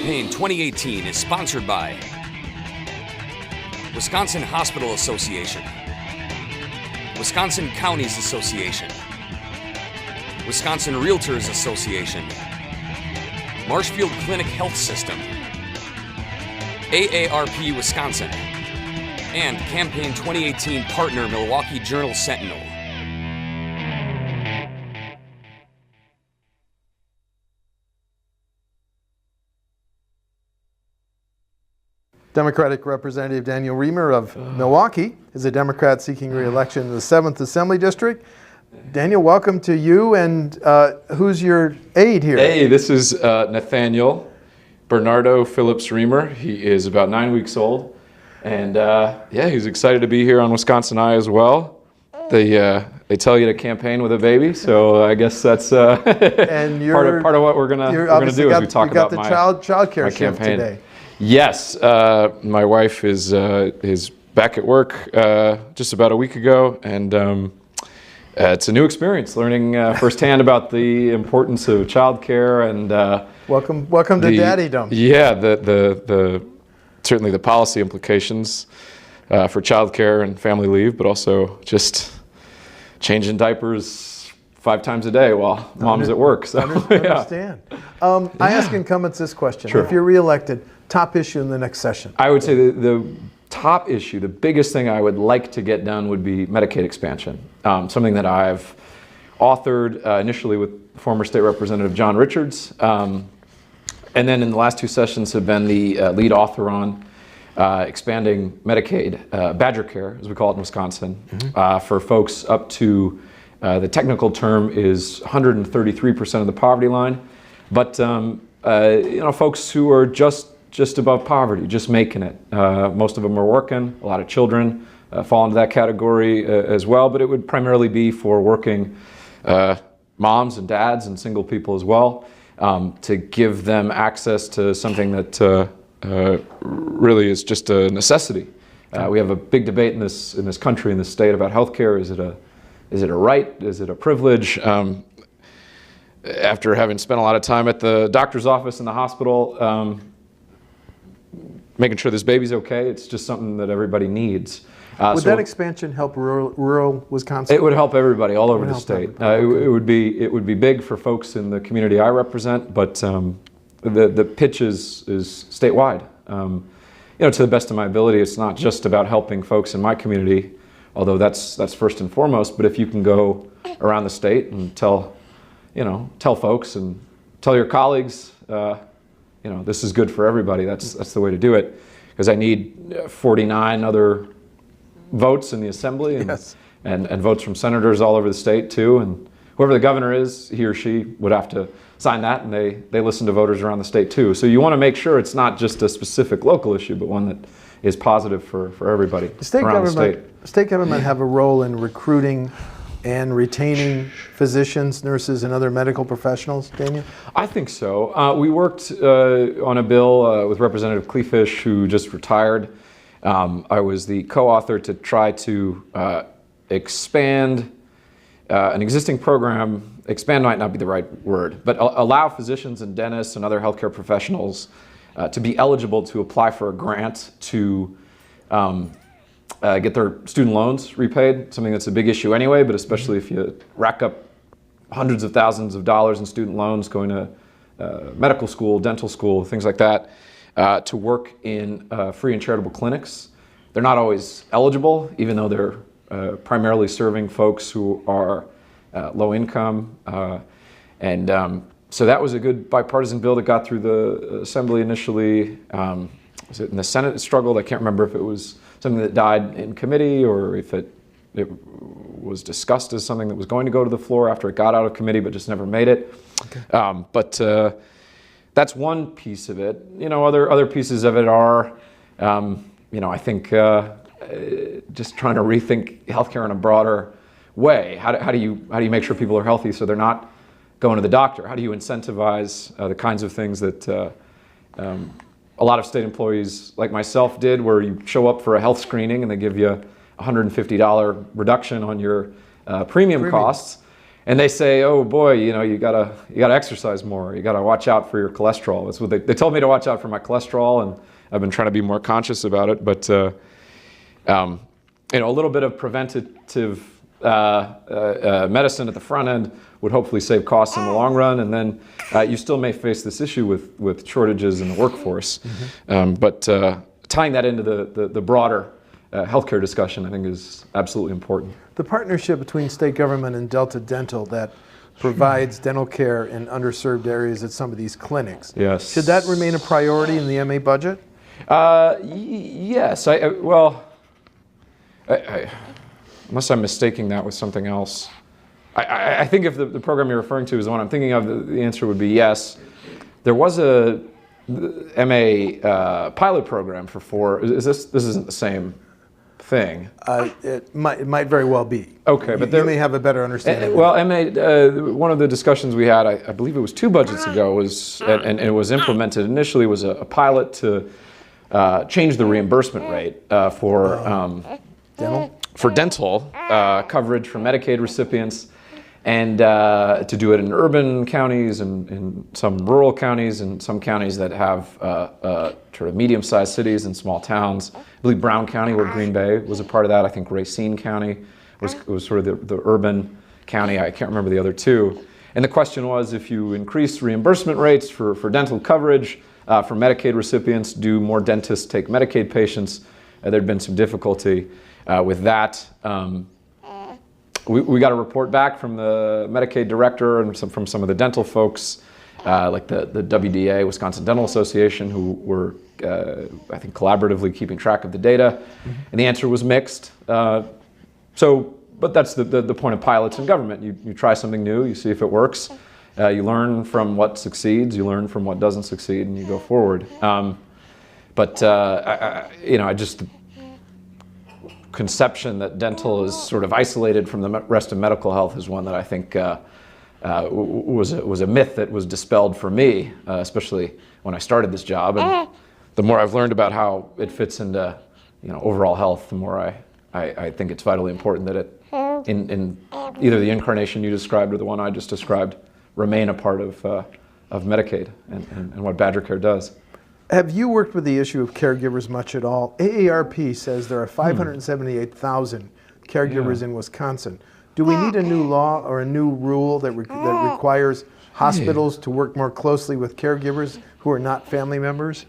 Campaign 2018 is sponsored by Wisconsin Hospital Association, Wisconsin Counties Association, Wisconsin Realtors Association, Marshfield Clinic Health System, AARP Wisconsin, and Campaign 2018 partner Milwaukee Journal-Sentinel. Democratic Representative Daniel Riemer of Milwaukee is a Democrat seeking re-election in the 7th Assembly District. Daniel, welcome to you, and who's your aide here? Hey, this is Nathaniel Bernardo Phillips Reimer. He is about 9 weeks old, and yeah, he's excited to be here on WisconsinEye as well. They tell you to campaign with a baby, so I guess that's and part of what we're gonna do as we talk about my child care campaign today. Yes, my wife is back at work just about a week ago, and it's a new experience learning firsthand about the importance of childcare and welcome to daddydom. Yeah, the certainly the policy implications for childcare and family leave, but also just changing diapers 5 times a day while mom's at work. So understand. I ask incumbents this question: Sure. If you're reelected, top issue in the next session? I would say the top issue, the biggest thing I would like to get done would be Medicaid expansion. Something that I've authored initially with former State Representative John Richards, and then in the last 2 sessions have been the lead author on expanding Medicaid, Badger Care, as we call it in Wisconsin, for folks up to, the technical term is 133% of the poverty line, but folks who are just above poverty, just making it. Most of them are working. A lot of children fall into that category as well, but it would primarily be for working moms and dads and single people as well, to give them access to something that really is just a necessity. We have a big debate in this country, in this state, about healthcare. Is it a right? Is it a privilege? After having spent a lot of time at the doctor's office and the hospital, making sure this baby's okay, it's just something that everybody needs. Would that expansion help rural Wisconsin? It would help everybody all over the state. It would be big for folks in the community I represent, but the pitch is statewide. To the best of my ability, it's not just about helping folks in my community, although that's first and foremost. But if you can go around the state and tell folks and tell your colleagues, this is good for everybody. That's the way to do it. Because I need 49 other votes in the assembly, and, yes, and votes from senators all over the state too. And whoever the governor is, he or she would have to sign that, and they listen to voters around the state too. So you want to make sure it's not just a specific local issue, but one that is positive for everybody around the state. State government have a role in recruiting and retaining physicians, nurses, and other medical professionals, Daniel? I think so. We worked on a bill with Representative Kleefisch, who just retired. I was the co-author to try to expand an existing program. Expand might not be the right word, but allow physicians and dentists and other healthcare professionals to be eligible to apply for a grant to get their student loans repaid, something that's a big issue anyway, but especially if you rack up hundreds of thousands of dollars in student loans going to medical school, dental school, things like that, to work in free and charitable clinics. They're not always eligible, even though they're primarily serving folks who are low income. So that was a good bipartisan bill that got through the Assembly initially. Was it in the Senate it struggled? I can't remember if it was something that died in committee or if it was discussed as something that was going to go to the floor after it got out of committee but just never made it. Okay. But that's one piece of it. Other pieces of it are, I think just trying to rethink healthcare in a broader way. How do you make sure people are healthy so they're not going to the doctor? How do you incentivize the kinds of things that a lot of state employees like myself did, where you show up for a health screening and they give you a $150 reduction on your premium costs, and they say, oh boy, you gotta exercise more. You gotta watch out for your cholesterol. That's what they told me to watch out for my cholesterol, and I've been trying to be more conscious about it. But a little bit of preventative medicine at the front end would hopefully save costs in the long run, and then you still may face this issue with shortages in the workforce. But tying that into the broader healthcare discussion, I think, is absolutely important. The partnership between state government and Delta Dental that provides dental care in underserved areas at some of these clinics. Yes. Should that remain a priority in the MA budget? Yes. Unless I'm mistaking that with something else. I think if the program you're referring to is the one I'm thinking of, the answer would be yes. There was a MA pilot program for 4. This isn't the same thing? It might very well be. Okay, but you may have a better understanding. Well, MA, one of the discussions we had, I believe it was 2 budgets ago, was and it was implemented initially was a pilot to change the reimbursement rate for dental coverage for Medicaid recipients, and to do it in urban counties and in some rural counties and some counties that have sort of medium-sized cities and small towns. I believe Brown County, where Green Bay was a part of that. I think Racine County was sort of the urban county. I can't remember the other 2. And the question was, if you increase reimbursement rates for dental coverage for Medicaid recipients, do more dentists take Medicaid patients? There'd been some difficulty with that. We got a report back from the Medicaid director and from some of the dental folks, like the WDA, Wisconsin Dental Association, who were, I think, collaboratively keeping track of the data. And the answer was mixed. But that's the point of pilots in government. You try something new, you see if it works. You learn from what succeeds, you learn from what doesn't succeed, and you go forward. I just... conception that dental is sort of isolated from the rest of medical health is one that I think was a myth that was dispelled for me, especially when I started this job. And the more I've learned about how it fits into overall health, the more I think it's vitally important that it, in either the incarnation you described or the one I just described, remain a part of Medicaid and what Badger Care does. Have you worked with the issue of caregivers much at all? AARP says there are 578,000 caregivers in Wisconsin. Do we need a new law or a new rule that requires hospitals to work more closely with caregivers who are not family members?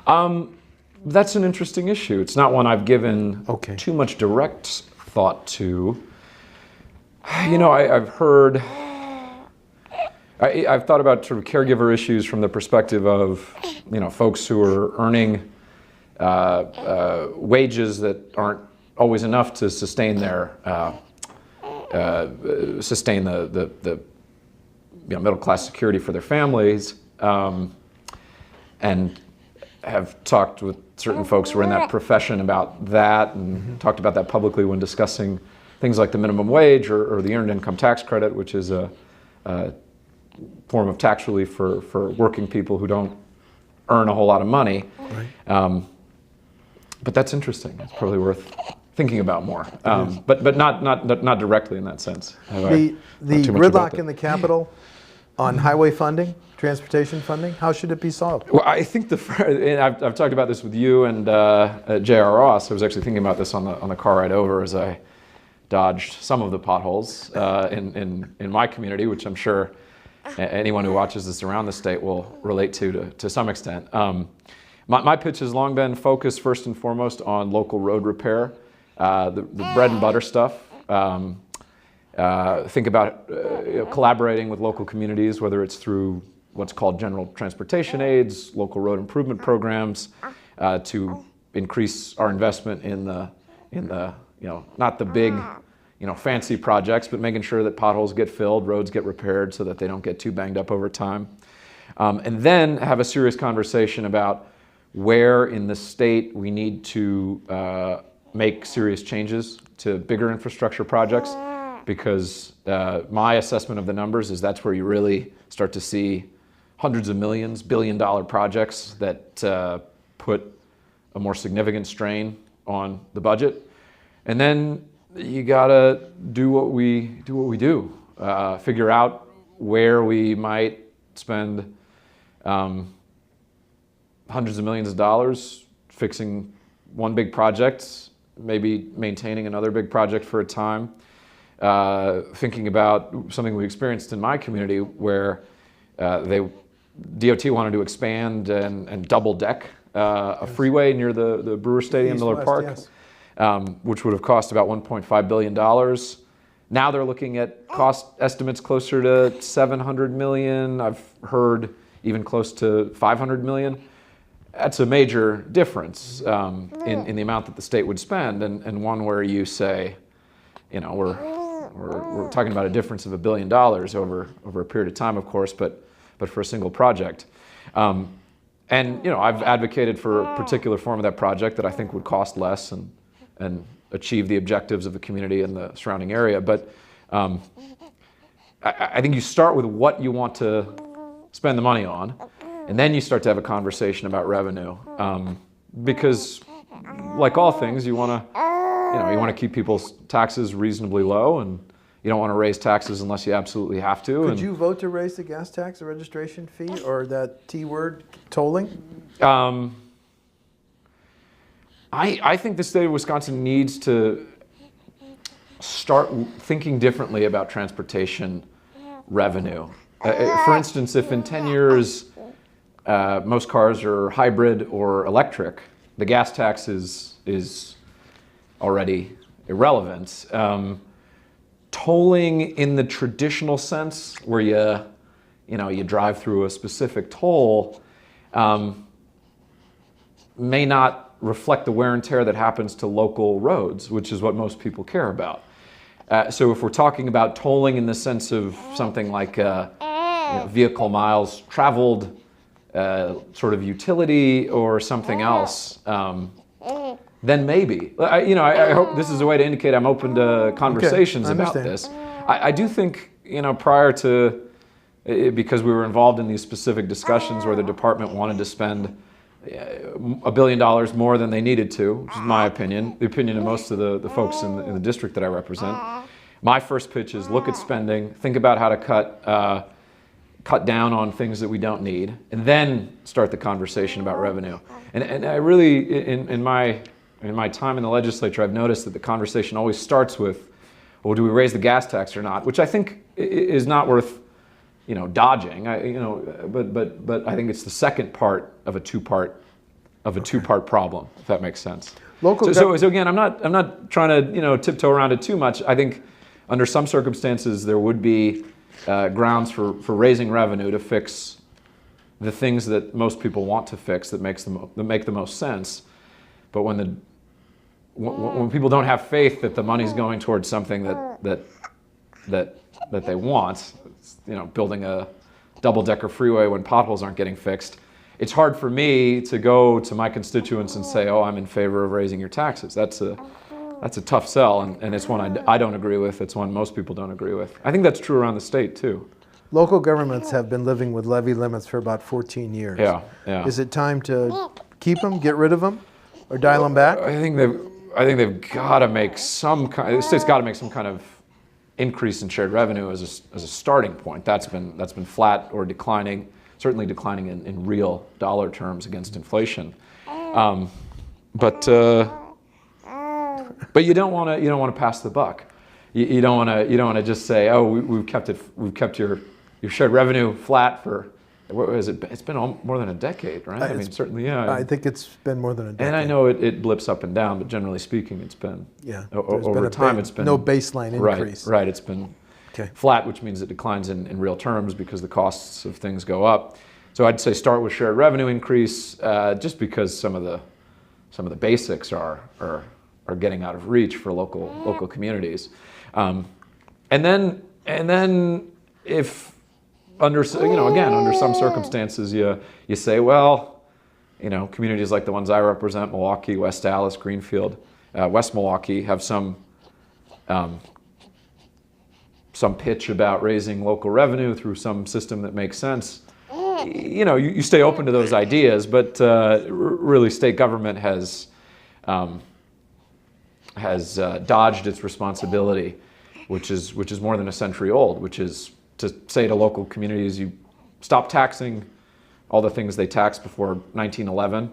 That's an interesting issue. It's not one I've given too much direct thought to. I've heard... I've thought about sort of caregiver issues from the perspective of, folks who are earning wages that aren't always enough to sustain their the middle class security for their families, and have talked with certain folks who are in that profession about that, and talked about that publicly when discussing things like the minimum wage or the earned income tax credit, which is a form of tax relief for working people who don't earn a whole lot of money. Right. But that's interesting. It's probably worth thinking about more. But not directly in that sense. The gridlock in the Capitol on highway funding, transportation funding, how should it be solved? Well, I think and I've talked about this with you and J.R. Ross. I was actually thinking about this on the car ride over as I dodged some of the potholes in my community, which I'm sure anyone who watches this around the state will relate to some extent. My pitch has long been focused first and foremost on local road repair, the bread and butter stuff. Think about collaborating with local communities, whether it's through what's called general transportation aids, local road improvement programs, to increase our investment in the not the big fancy projects, but making sure that potholes get filled, roads get repaired so that they don't get too banged up over time. And then have a serious conversation about where in the state we need to make serious changes to bigger infrastructure projects, because my assessment of the numbers is that's where you really start to see hundreds of millions, billion-dollar projects that put a more significant strain on the budget. And then you gotta do what we do, figure out where we might spend hundreds of millions of dollars fixing one big project, maybe maintaining another big project for a time. Thinking about something we experienced in my community where DOT wanted to expand and double deck a freeway near the Brewer Stadium, Miller Park, yes. Which would have cost about $1.5 billion. Now they're looking at cost estimates closer to $700 million. I've heard even close to $500 million. That's a major difference in the amount that the state would spend, and one where you say, you know, we're talking about a difference of $1 billion over a period of time, of course, but for a single project. And you know, I've advocated for a particular form of that project that I think would cost less and achieve the objectives of the community and the surrounding area. But I think you start with what you want to spend the money on, and then you start to have a conversation about revenue. Because, like all things, you want to keep people's taxes reasonably low, and you don't want to raise taxes unless you absolutely have to. Could you vote to raise the gas tax, the registration fee, or that T word, tolling? I think the state of Wisconsin needs to start thinking differently about transportation revenue. For instance, if in 10 years most cars are hybrid or electric, the gas tax is already irrelevant. Tolling in the traditional sense, where you drive through a specific toll, may not reflect the wear and tear that happens to local roads, which is what most people care about. So if we're talking about tolling in the sense of something like vehicle miles traveled, sort of utility or something else, then maybe. I hope this is a way to indicate I'm open to conversations about this. I do think, prior to, because we were involved in these specific discussions where the department wanted to spend $1 billion more than they needed to, which is my opinion, the opinion of most of the folks in the district that I represent. My first pitch is look at spending, think about how to cut down on things that we don't need, and then start the conversation about revenue. And I really, in my time in the legislature, I've noticed that the conversation always starts with, well, do we raise the gas tax or not? Which I think is not worth, dodging. But I think it's the second part of a two-part problem, if that makes sense. So again, I'm not trying to tiptoe around it too much. I think under some circumstances there would be grounds for raising revenue to fix the things that most people want to fix that make the most sense. But when people don't have faith that the money's going towards something that they want, building a double-decker freeway when potholes aren't getting fixed, it's hard for me to go to my constituents and say, oh, I'm in favor of raising your taxes. That's a tough sell, and it's one I don't agree with. It's one most people don't agree with. I think that's true around the state, too. Local governments have been living with levy limits for about 14 years. Yeah. Is it time to keep them, get rid of them, or dial them back? I think they've got to make the state's got to make some kind of increase in shared revenue as a starting point. That's been flat or declining, certainly declining in real dollar terms against inflation. But you don't want to pass the buck. You don't want to just say, oh, we've kept your shared revenue flat for, what is it? It's been more than a decade, right? I mean, certainly, yeah. I think it's been more than a decade. And I know it blips up and down, but generally speaking, it's been over time. It's been no baseline increase. Right. It's been flat, which means it declines in real terms because the costs of things go up. So I'd say start with shared revenue increase, just because some of the basics are getting out of reach for local communities, and then if under some circumstances you say, well, communities like the ones I represent, Milwaukee, West Dallas, Greenfield, West Milwaukee, have some pitch about raising local revenue through some system that makes sense. You stay open to those ideas, but really state government has dodged its responsibility which is more than a century old, which is to say to local communities, you stop taxing all the things they taxed before 1911,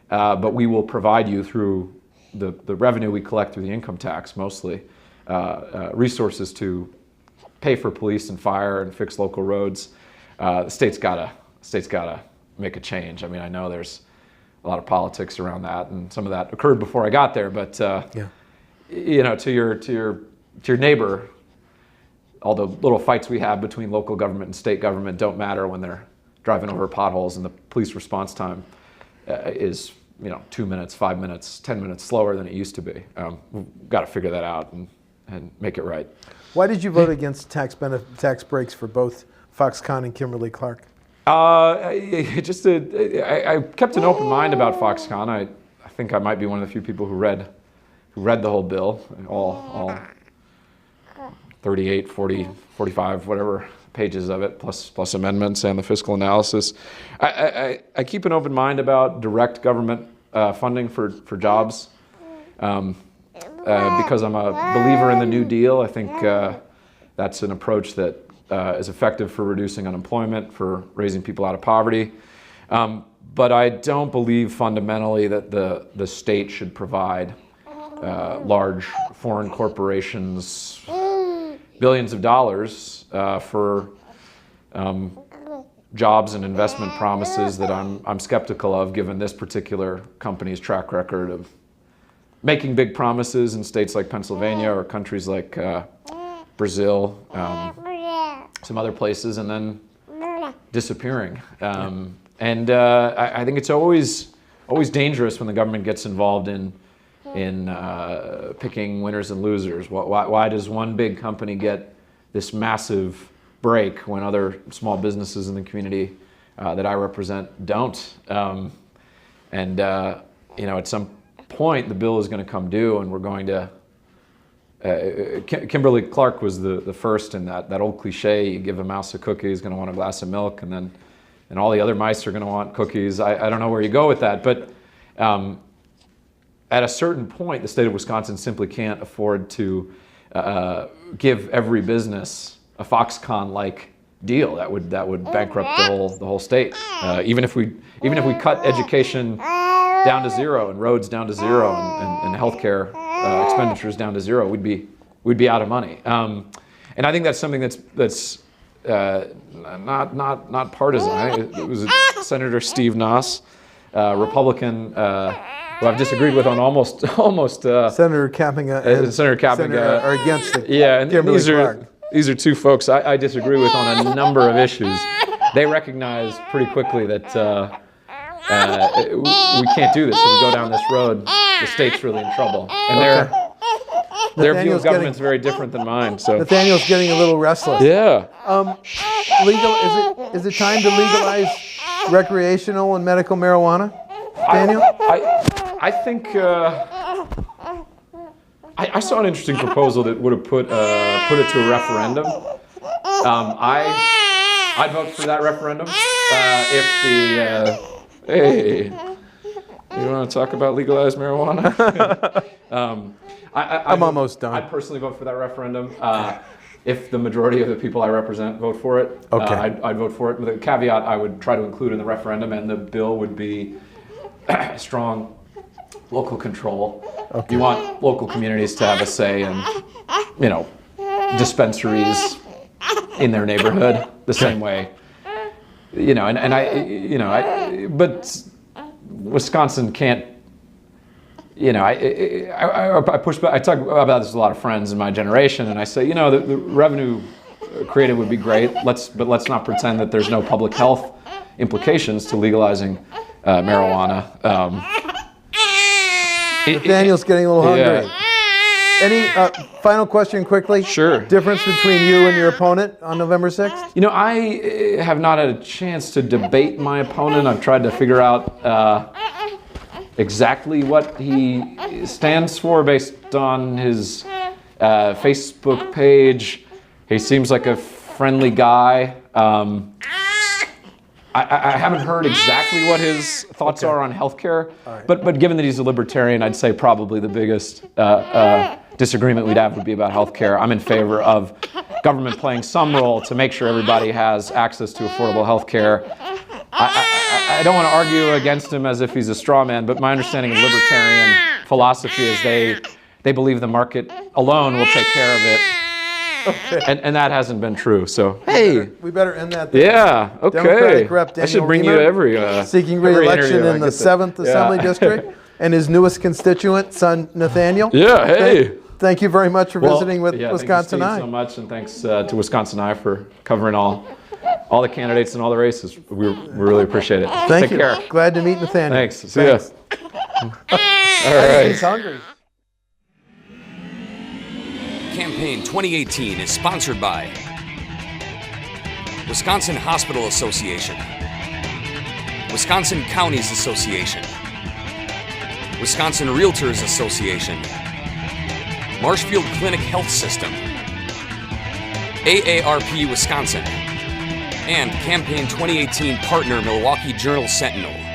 but we will provide you through the revenue we collect through the income tax mostly, resources to pay for police and fire and fix local roads. The state's gotta make a change. I mean, I know there's a lot of politics around that, and some of that occurred before I got there. But you know, to your neighbor, all the little fights we have between local government and state government don't matter when they're driving over potholes, and the police response time is 2 minutes, 5 minutes, 10 minutes slower than it used to be. We've got to figure that out and make it right. Why did you vote against tax breaks for both Foxconn and Kimberly-Clark? I kept an open mind about Foxconn. I think I might be one of the few people who read the whole bill, all 38, 40, 45, whatever pages of it, plus amendments and the fiscal analysis. I keep an open mind about direct government funding for jobs because I'm a believer in the New Deal. I think that's an approach that is effective for reducing unemployment, for raising people out of poverty. But I don't believe fundamentally that the state should provide large foreign corporations billions of dollars for jobs and investment promises that I'm skeptical of, given this particular company's track record of making big promises in states like Pennsylvania or countries like Brazil, some other places, and then disappearing. I think it's always dangerous when the government gets involved in picking winners and losers. Why does one big company get this massive break when other small businesses in the community that I represent don't? At some point the bill is going to come due, and we're going to. Kimberly-Clark was the first in that old cliche: you give a mouse a cookie, he's going to want a glass of milk, and all the other mice are going to want cookies. I don't know where you go with that, but at a certain point, the state of Wisconsin simply can't afford to give every business a Foxconn-like deal. That would bankrupt the whole state. Even if we cut education down to zero and roads down to zero and healthcare expenditures down to zero, we'd be out of money. And I think that's something that's not partisan. It was Senator Steve Noss, Republican, who I've disagreed with on almost. Senator Kappinga are against it. Yeah, and these are two folks I disagree with on a number of issues. They recognize pretty quickly that we can't do this. If we go down this road, the state's really in trouble. And their view of government's very different than mine. So Nathaniel's getting a little restless. Yeah. Is it time to legalize recreational and medical marijuana, Daniel? I think I saw an interesting proposal that would have put it to a referendum. I'd vote for that referendum if the hey, you want to talk about legalized marijuana? I'm almost done. I'd personally vote for that referendum. If the majority of the people I represent vote for it, okay. I'd vote for it. With a caveat I would try to include in the referendum, and the bill would be strong local control. Okay. You want local communities to have a say in, dispensaries in their neighborhood the same way. But Wisconsin can't. I push back. I talk about this with a lot of friends in my generation, and I say, the revenue created would be great. But let's not pretend that there's no public health implications to legalizing marijuana. Daniel's getting a little hungry. Yeah. Any final question quickly? Sure. Difference between you and your opponent on November 6th? I have not had a chance to debate my opponent. I've tried to figure out exactly what he stands for based on his Facebook page. He seems like a friendly guy. I haven't heard exactly what his thoughts are on healthcare, but given that he's a libertarian, I'd say probably the biggest disagreement we'd have would be about healthcare. I'm in favor of government playing some role to make sure everybody has access to affordable healthcare. I don't want to argue against him as if he's a straw man, but my understanding of libertarian philosophy is they believe the market alone will take care of it. Okay. And that hasn't been true. So hey, we better end that there. Yeah. Okay. Democratic Rep. I should bring Daniel you Riemer, seeking re-election in the 7th Assembly District, and his newest constituent, son Nathaniel. Yeah. Hey. Thank you very much for visiting with Thank WisconsinEye. you, Steve, so much, and thanks to WisconsinEye for covering all the candidates and all the races. We really appreciate it. Thank Take you. care. Glad to meet Nathaniel. Thanks. See ya. All right. He's hungry. Campaign 2018 is sponsored by Wisconsin Hospital Association, Wisconsin Counties Association, Wisconsin Realtors Association, Marshfield Clinic Health System, AARP Wisconsin, and Campaign 2018 partner Milwaukee Journal-Sentinel.